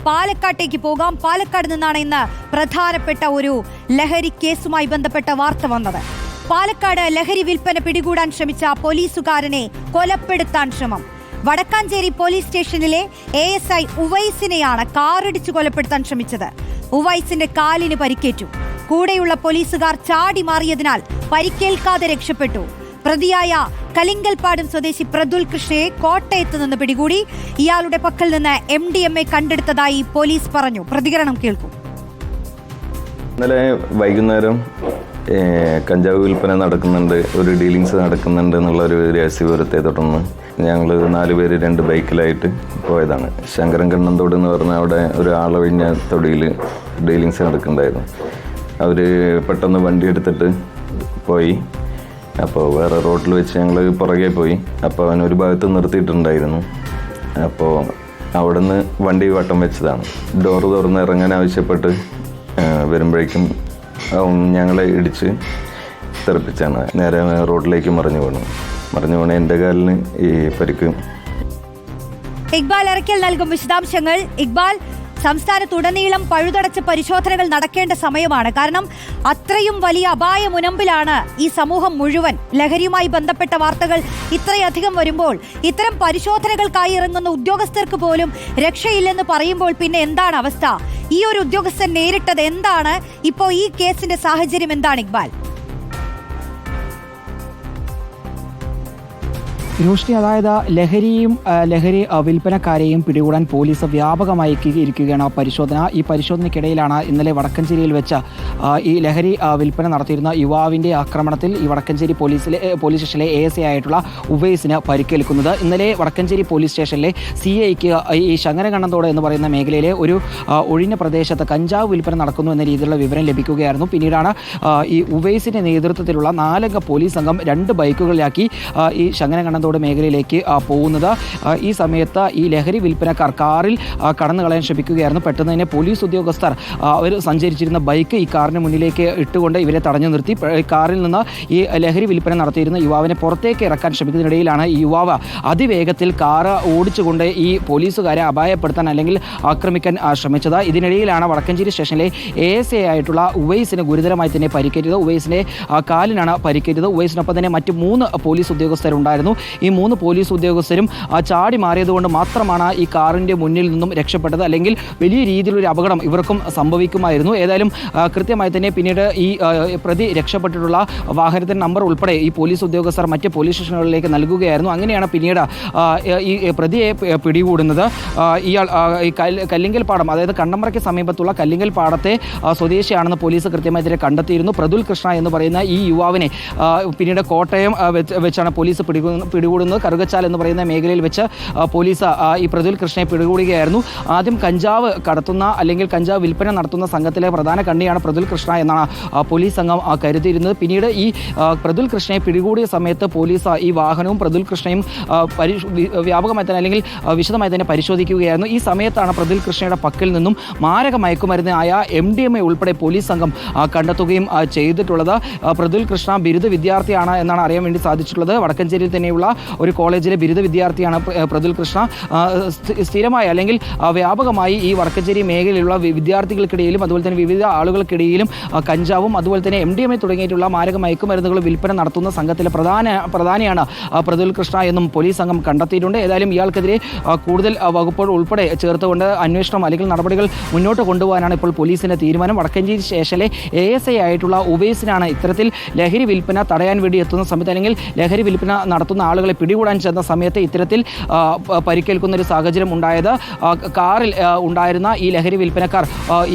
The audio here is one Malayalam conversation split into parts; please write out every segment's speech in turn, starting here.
പാലക്കാട്ടേക്ക് പോകാം. പാലക്കാട് നിന്നാണ് ഇന്ന് പ്രധാനപ്പെട്ട ഒരു ലഹരി കേസുമായി ബന്ധപ്പെട്ട വാർത്ത വന്നത്. പാലക്കാട് ലഹരി വിൽപ്പന പിടികൂടാൻ ശ്രമിച്ച പോലീസുകാരനെ കൊലപ്പെടുത്താൻ ശ്രമം. വടക്കാഞ്ചേരി പോലീസ് സ്റ്റേഷനിലെ ASI ഉവൈസിനെയാണ് കാറിടിച്ച് കൊലപ്പെടുത്താൻ ശ്രമിച്ചത്. ഉവൈസിന്റെ കാലിന് പരിക്കേറ്റു. കൂടെയുള്ള പോലീസുകാർ ചാടി മാറിയതിനാൽ പരിക്കേൽക്കാതെ രക്ഷപ്പെട്ടു. പ്രതിയായ കലിങ്കൽപാടം സ്വദേശി പ്രതുൽ കൃഷ്ണയെ കോട്ടയത്ത് നിന്ന് പിടികൂടി. ഇയാളുടെ പക്കൽ നിന്ന് MDMA കണ്ടെടുത്തതായി പോലീസ് പറഞ്ഞു. പ്രതികരണം കേൾക്കും. ഇന്നലെ വൈകുന്നേരം കഞ്ചാവ് വിൽപ്പന നടക്കുന്നുണ്ട്, ഒരു ഡീലിങ്സ് നടക്കുന്നുണ്ട് എന്നുള്ളൊരു രഹസ്യവിവരത്തെ തുടർന്ന് ഞങ്ങൾ 4 പേര് 2 ബൈക്കിലായിട്ട് പോയതാണ്. ശങ്കരൻ കണ്ണന്തോട് എന്ന് പറഞ്ഞാൽ അവിടെ ഒരു ആളൊഴിഞ്ഞ തൊടിയിൽ ഡീലിങ്സ് നടക്കുന്നുണ്ടായിരുന്നു. അവർ പെട്ടെന്ന് വണ്ടി എടുത്തിട്ട് പോയി. അപ്പോൾ വേറെ റോഡിൽ വെച്ച് ഞങ്ങൾ പുറകെ പോയി. അപ്പോൾ അവനൊരു ഭാഗത്ത് നിർത്തിയിട്ടുണ്ടായിരുന്നു. അപ്പോൾ അവിടെ നിന്ന് വണ്ടി വട്ടം വെച്ചതാണ്. ഡോറ് തുറന്ന് ഇറങ്ങാൻ ആവശ്യപ്പെട്ട് വരുമ്പോഴേക്കും ഞങ്ങളെ ഇടിച്ച് തെറിപ്പിച്ചാണ്. നേരെ റോഡിലേക്ക് മറിഞ്ഞു വീണ എൻ്റെ കാലിന് ഈ പരിക്ക്. ഇക്ബാൽ അറക്കൽ നൽകും വിശദാംശങ്ങൾ. ഇക്ബാൽ, സംസ്ഥാനത്തുടനീളം പഴുതടച്ച പരിശോധനകൾ നടക്കേണ്ട സമയമാണ്. കാരണം അത്രയും വലിയ അപായ മുനമ്പിലാണ് ഈ സമൂഹം മുഴുവൻ. ലഹരിയുമായി ബന്ധപ്പെട്ട വാർത്തകൾ ഇത്രയധികം വരുമ്പോൾ ഇത്തരം പരിശോധനകൾക്കായി ഇറങ്ങുന്ന ഉദ്യോഗസ്ഥർക്ക് പോലും രക്ഷയില്ലെന്ന് പറയുമ്പോൾ പിന്നെ എന്താണ് അവസ്ഥ? ഈ ഒരു ഉദ്യോഗസ്ഥൻ നേരിട്ടത് എന്താണ്? ഇപ്പോൾ ഈ കേസിന്റെ സാഹചര്യം എന്താണ് ഇക്ബാൽ? രോഷ്നി, അതായത് ലഹരി വിൽപ്പനക്കാരെയും പിടികൂടാൻ പോലീസ് വ്യാപകമായി ഇരിക്കുകയാണ് പരിശോധന. ഈ പരിശോധനയ്ക്കിടയിലാണ് ഇന്നലെ വടക്കഞ്ചേരിയിൽ വെച്ച് ഈ ലഹരി വിൽപ്പന നടത്തിയിരുന്ന യുവാവിൻ്റെ ആക്രമണത്തിൽ ഈ വടക്കഞ്ചേരി പോലീസ് സ്റ്റേഷനിലെ ASI ആയിട്ടുള്ള ഉവൈസിന് പരിക്കേൽക്കുന്നത്. ഇന്നലെ വടക്കഞ്ചേരി പോലീസ് സ്റ്റേഷനിലെ CIക്ക് ഈ ശങ്കരകണ്ണന്തോട് എന്ന് പറയുന്ന മേഖലയിലെ ഒരു ഒഴിഞ്ഞ പ്രദേശത്ത് കഞ്ചാവ് വിൽപ്പന നടക്കുന്നു എന്ന രീതിയിലുള്ള വിവരം ലഭിക്കുകയായിരുന്നു. പിന്നീടാണ് ഈ ഉവൈസിൻ്റെ നേതൃത്വത്തിലുള്ള 4 അംഗ പോലീസ് സംഘം 2 ബൈക്കുകളിലാക്കി ഈ ശങ്കരകണ്ണന്തോട് മേഖലയിലേക്ക് പോകുന്നത്. ഈ സമയത്ത് ഈ ലഹരി വിൽപ്പനക്കാർ കാറിൽ കടന്നു കളയാൻ ശ്രമിക്കുകയായിരുന്നു. പെട്ടെന്ന് തന്നെ പോലീസ് ഉദ്യോഗസ്ഥർ അവർ സഞ്ചരിച്ചിരുന്ന ബൈക്ക് ഈ കാറിന് മുന്നിലേക്ക് ഇട്ടുകൊണ്ട് ഇവരെ തടഞ്ഞു നിർത്തി. കാറിൽ നിന്ന് ഈ ലഹരി വിൽപ്പന നടത്തിയിരുന്ന യുവാവിനെ പുറത്തേക്ക് ഇറക്കാൻ ശ്രമിക്കുന്നതിനിടയിലാണ് ഈ യുവാവ് അതിവേഗത്തിൽ കാറ് ഓടിച്ചുകൊണ്ട് ഈ പോലീസുകാരെ അപായപ്പെടുത്താൻ അല്ലെങ്കിൽ ആക്രമിക്കാൻ ശ്രമിച്ചത്. ഇതിനിടയിലാണ് വടക്കഞ്ചേരി സ്റ്റേഷനിലെ ASI ആയിട്ടുള്ള ഉവൈസിന് ഗുരുതരമായി തന്നെ പരിക്കേറ്റത്. ഉവൈസിൻ്റെ കാലിനാണ് പരിക്കേറ്റത്. ഉവൈസിനൊപ്പം തന്നെ മറ്റ് 3 പോലീസ് ഉദ്യോഗസ്ഥരുണ്ടായിരുന്നു. ഈ 3 പോലീസ് ഉദ്യോഗസ്ഥരും ചാടി മാറിയതുകൊണ്ട് മാത്രമാണ് ഈ കാറിൻ്റെ മുന്നിൽ നിന്നും രക്ഷപ്പെട്ടത്. അല്ലെങ്കിൽ വലിയ രീതിയിലൊരു അപകടം ഇവർക്കും സംഭവിക്കുമായിരുന്നു. ഏതായാലും കൃത്യമായി തന്നെ പിന്നീട് ഈ പ്രതി രക്ഷപ്പെട്ടിട്ടുള്ള വാഹനത്തിൻ്റെ നമ്പർ ഉൾപ്പെടെ ഈ പോലീസ് ഉദ്യോഗസ്ഥർ മറ്റ് പോലീസ് സ്റ്റേഷനുകളിലേക്ക് നൽകുകയായിരുന്നു. അങ്ങനെയാണ് പിന്നീട് ഈ പ്രതിയെ പിടികൂടുന്നത്. ഇയാൾ ഈ കല്ലിങ്കൽപാടം, അതായത് കണ്ണമ്പ്രയ്ക്ക് സമീപത്തുള്ള കല്ലിങ്കൽപാടത്തെ സ്വദേശിയാണെന്ന് പോലീസ് കൃത്യമായി തന്നെ കണ്ടെത്തിയിരുന്നു. പ്രതുൽ കൃഷ്ണ എന്ന് പറയുന്ന ഈ യുവാവിനെ പിന്നീട് കോട്ടയം വെച്ചാണ് പോലീസ് പിടികൂടുന്നത്. കറുകച്ചാൽ എന്ന് പറയുന്ന മേഖലയിൽ വെച്ച് പോലീസ് ഈ പ്രതുൽ കൃഷ്ണയെ പിടികൂടുകയായിരുന്നു. ആദ്യം കഞ്ചാവ് കടത്തുന്ന അല്ലെങ്കിൽ കഞ്ചാവ് വിൽപ്പന നടത്തുന്ന സംഘത്തിലെ പ്രധാന കണ്ണിയാണ് പ്രതുൽ കൃഷ്ണ എന്നാണ് പോലീസ് സംഘം കരുതിയിരുന്നത്. പിന്നീട് ഈ പ്രതുൽ കൃഷ്ണയെ പിടികൂടിയ സമയത്ത് പോലീസ് ഈ വാഹനവും പ്രതുൽ കൃഷ്ണയും വ്യാപകമായി തന്നെ അല്ലെങ്കിൽ വിശദമായി തന്നെ പരിശോധിക്കുകയായിരുന്നു. ഈ സമയത്താണ് പ്രതുൽ കൃഷ്ണയുടെ പക്കൽ നിന്നും മാരക മയക്കുമരുന്നായ MDMA ഉൾപ്പെടെ പോലീസ് സംഘം കണ്ടെത്തുകയും ചെയ്തിട്ടുള്ളത്. പ്രതുൽ കൃഷ്ണ ബിരുദ വിദ്യാർത്ഥിയാണ് എന്നാണ് അറിയാൻ വേണ്ടി സാധിച്ചിട്ടുള്ളത്. വടക്കഞ്ചേരിയിൽ തന്നെയുള്ള ഒരു കോളേജിലെ ബിരുദ വിദ്യാർത്ഥിയാണ് പ്രതുൽ കൃഷ്ണ. സ്ഥിരമായി അല്ലെങ്കിൽ വ്യാപകമായി ഈ വടക്കഞ്ചേരി മേഖലയിലുള്ള വിദ്യാർത്ഥികൾക്കിടയിലും അതുപോലെ തന്നെ വിവിധ ആളുകൾക്കിടയിലും കഞ്ചാവും അതുപോലെ തന്നെ MDMA തുടങ്ങിയിട്ടുള്ള മാരക മയക്കുമരുന്നുകൾ വിൽപ്പന നടത്തുന്ന സംഘത്തിലെ പ്രധാനിയാണ് പ്രതുൽ കൃഷ്ണ എന്നും പോലീസ് സംഘം കണ്ടെത്തിയിട്ടുണ്ട്. ഏതായാലും ഇയാൾക്കെതിരെ കൂടുതൽ വകുപ്പുകൾ ഉൾപ്പെടെ ചേർത്തുകൊണ്ട് അന്വേഷണം അല്ലെങ്കിൽ നടപടികൾ മുന്നോട്ട് കൊണ്ടുപോകാനാണ് ഇപ്പോൾ പോലീസിൻ്റെ തീരുമാനം. വടക്കഞ്ചേരി സ്റ്റേഷനിലെ ASI ആയിട്ടുള്ള ഉവൈസിനാണ് ഇത്തരത്തിൽ ലഹരി വിൽപ്പന തടയാൻ വേണ്ടി എത്തുന്ന സമയത്ത് അല്ലെങ്കിൽ ലഹരി വിൽപ്പന നടത്തുന്ന ആളുകളെ പിടികൂടാൻ ചെന്ന സമയത്ത് ഇത്തരത്തിൽ പരിക്കേൽക്കുന്ന ഒരു സാഹചര്യം ഉണ്ടായത്. കാറിൽ ഉണ്ടായിരുന്ന ഈ ലഹരി വിൽപ്പനക്കാർ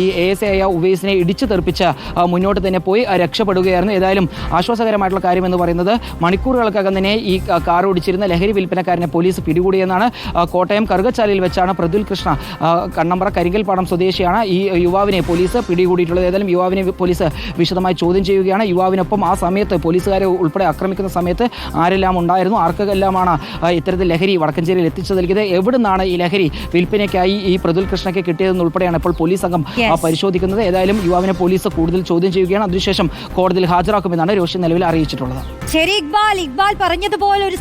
ഈ ASI ആയ ഉവൈസിനെ ഇടിച്ചു തെറിപ്പിച്ച് മുന്നോട്ട് തന്നെ പോയി രക്ഷപ്പെടുകയായിരുന്നു. ഏതായാലും ആശ്വാസകരമായിട്ടുള്ള കാര്യം എന്ന് പറയുന്നത് മണിക്കൂറുകൾക്കകം തന്നെ ഈ കാർ ഓടിച്ചിരുന്ന ലഹരി വിൽപ്പനക്കാരനെ പോലീസ് പിടികൂടിയെന്നാണ്. കോട്ടയം കറുകച്ചാലിൽ വെച്ചാണ് പ്രതുൽ കൃഷ്ണ, കണ്ണമ്പ്ര കരിങ്കൽപാടം സ്വദേശിയാണ്, ഈ യുവാവിനെ പോലീസ് പിടികൂടിയിട്ടുള്ളത്. ഏതായാലും യുവാവിനെ പോലീസ് വിശദമായി ചോദ്യം ചെയ്യുകയാണ്. യുവാവിനൊപ്പം ആ സമയത്ത് പോലീസുകാരെ ഉൾപ്പെടെ ആക്രമിക്കുന്ന സമയത്ത് ആരെല്ലാം ഉണ്ടായിരുന്നു, ആർക്കെല്ലാമാണ് ഇത്തരത്തിൽ ലഹരി വടക്കഞ്ചേരിയിൽ എത്തിച്ചു നൽകിയത്, എവിടുന്നാണ് ഈ ലഹരി വിൽപ്പനയ്ക്കായി ഈ പ്രതുൽ കൃഷ്ണയ്ക്ക് കിട്ടിയതെന്നുൾപ്പെടെയാണ് ഇപ്പോൾ പോലീസ് സംഘം പരിശോധിക്കുന്നത്. ഏതായാലും യുവാവിനെ പോലീസ് കൂടുതൽ ചോദ്യം ചെയ്യുകയാണ്. അതിനുശേഷം കോടതിയിൽ ഹാജരാക്കുമെന്നാണ് രോഷി നിലവിൽ അറിയിച്ചിട്ടുള്ളത്. ശരി ഇക്ബാൽ പറഞ്ഞതുപോലെ ഒരു